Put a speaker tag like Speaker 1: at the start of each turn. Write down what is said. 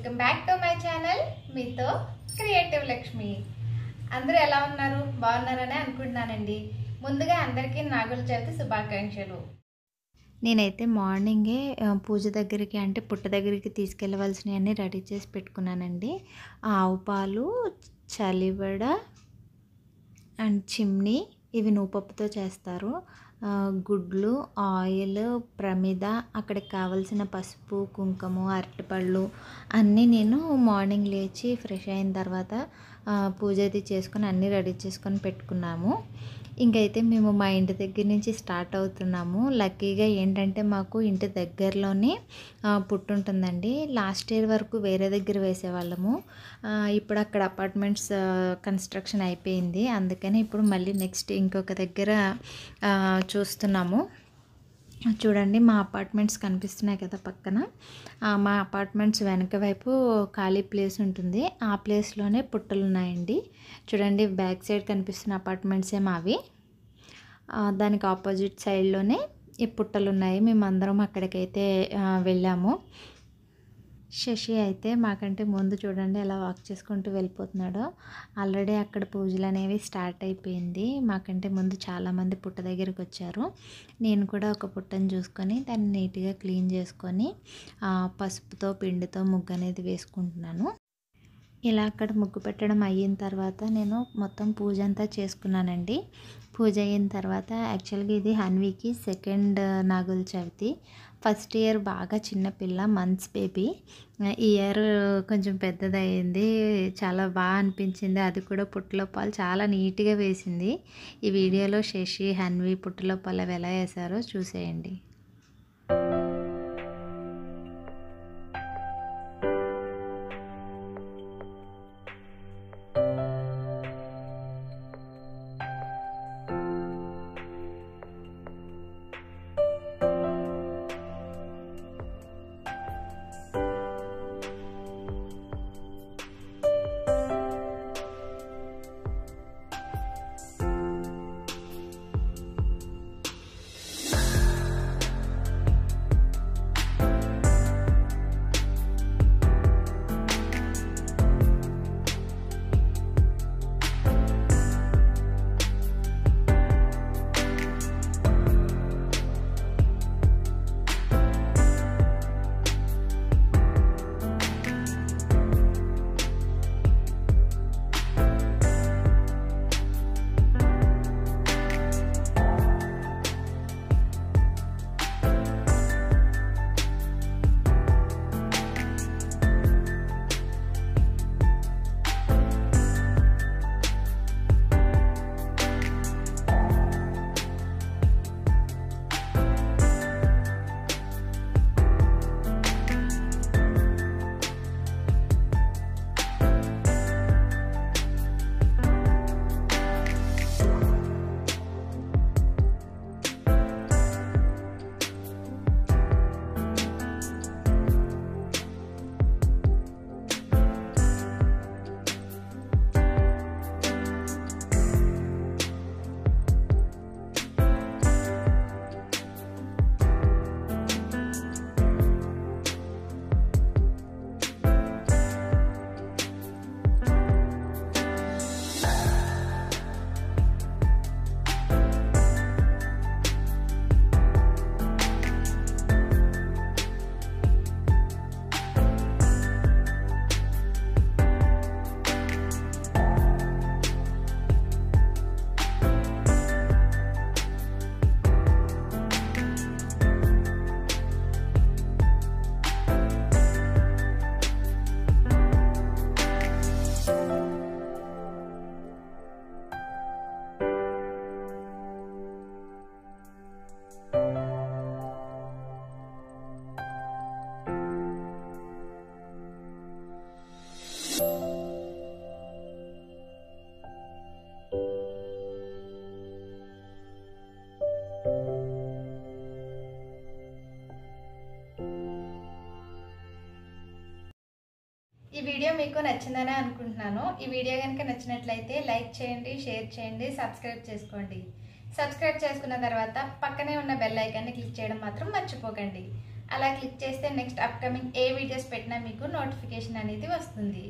Speaker 1: Welcome back to my channel మీతో creative Lakshmi. అందరూ ఎలా ఉన్నారు? బాగున్నారని అనుకుంటున్నానండి. ముందుగా అందరికీ నాగుల చవితి శుభాకాంక్షలు. నేనైతే మార్నింగే పూజ దగ్గరికి అంటే పుట్ట దగ్గరికి తీసుకెళ్ళవలసినవన్నీ రెడీ చేసి పెట్టుకున్నానండి. ఆవు పాలు, చలివడ అండ్ చిమ్నీ, ఇవి నువ్వుపప్పుతో చేస్తారు. గుడ్లు, ఆయిల్, ప్రమిద, అక్కడికి కావలసిన పసుపు, కుంకుమ, అరటిపళ్ళు అన్నీ నేను మార్నింగ్ లేచి ఫ్రెష్ అయిన తర్వాత పూజ అది చేసుకొని అన్నీ రెడీ చేసుకొని పెట్టుకున్నాము. ఇంకైతే మేము మా ఇంటి దగ్గర నుంచి స్టార్ట్ అవుతున్నాము. లక్కీగా ఏంటంటే మాకు ఇంటి దగ్గరలోనే పుట్టు ఉంటుందండి. లాస్ట్ ఇయర్ వరకు వేరే దగ్గర వేసేవాళ్ళము. ఇప్పుడు అక్కడ అపార్ట్మెంట్స్ కన్స్ట్రక్షన్ అయిపోయింది. అందుకని ఇప్పుడు మళ్ళీ నెక్స్ట్ ఇంకొక దగ్గర చూస్తున్నాము. చూడండి, మా అపార్ట్మెంట్స్ కనిపిస్తున్నాయి కదా పక్కన. మా అపార్ట్మెంట్స్ వెనక వైపు ఖాళీ ప్లేస్ ఉంటుంది. ఆ ప్లేస్లోనే పుట్టలు ఉన్నాయండి. చూడండి, బ్యాక్ సైడ్ కనిపిస్తున్న అపార్ట్మెంట్సే మావి. దానికి ఆపోజిట్ సైడ్లోనే ఈ పుట్టలు ఉన్నాయి. మేమందరం అక్కడికైతే వెళ్ళాము. శశి అయితే మాకంటే ముందు చూడండి ఎలా వాక్ చేసుకుంటూ వెళ్ళిపోతున్నాడో. ఆల్రెడీ అక్కడ పూజలు అనేవి స్టార్ట్ అయిపోయింది. మాకంటే ముందు చాలామంది పుట్ట దగ్గరికి వచ్చారు. నేను కూడా ఒక పుట్టను చూసుకొని దాన్ని నీట్గా క్లీన్ చేసుకొని పసుపుతో పిండితో ముగ్గు అనేది వేసుకుంటున్నాను. ఇలా అక్కడ ముగ్గు పెట్టడం అయిన తర్వాత నేను మొత్తం పూజ అంతా చేసుకున్నానండి. పూజ అయిన తర్వాత యాక్చువల్గా ఇది హన్వీకి second Nagula Chavithi. First year బాగా చిన్నపిల్ల, మంత్స్ బేబీ. ఈ ఇయర్ కొంచెం పెద్దదయ్యింది. చాలా బాగా అనిపించింది. అది కూడా పుట్టలో పాలు చాలా నీట్గా వేసింది. ఈ వీడియోలో శశి, హన్వీ పుట్టలో పాలు అవి ఎలా వేసారో చూసేయండి. ఈ వీడియో మీకు నచ్చిందని అనుకుంటున్నాను. ఈ వీడియో కనుక నచ్చినట్లయితే లైక్ చేయండి, షేర్ చేయండి, సబ్స్క్రైబ్ చేసుకోండి. సబ్స్క్రైబ్ చేసుకున్న తర్వాత పక్కనే ఉన్న బెల్ ఐకాన్ని క్లిక్ చేయడం మాత్రం మర్చిపోకండి. అలా క్లిక్ చేస్తే నెక్స్ట్ అప్కమింగ్ ఏ వీడియోస్ పెట్టినా మీకు నోటిఫికేషన్ అనేది వస్తుంది.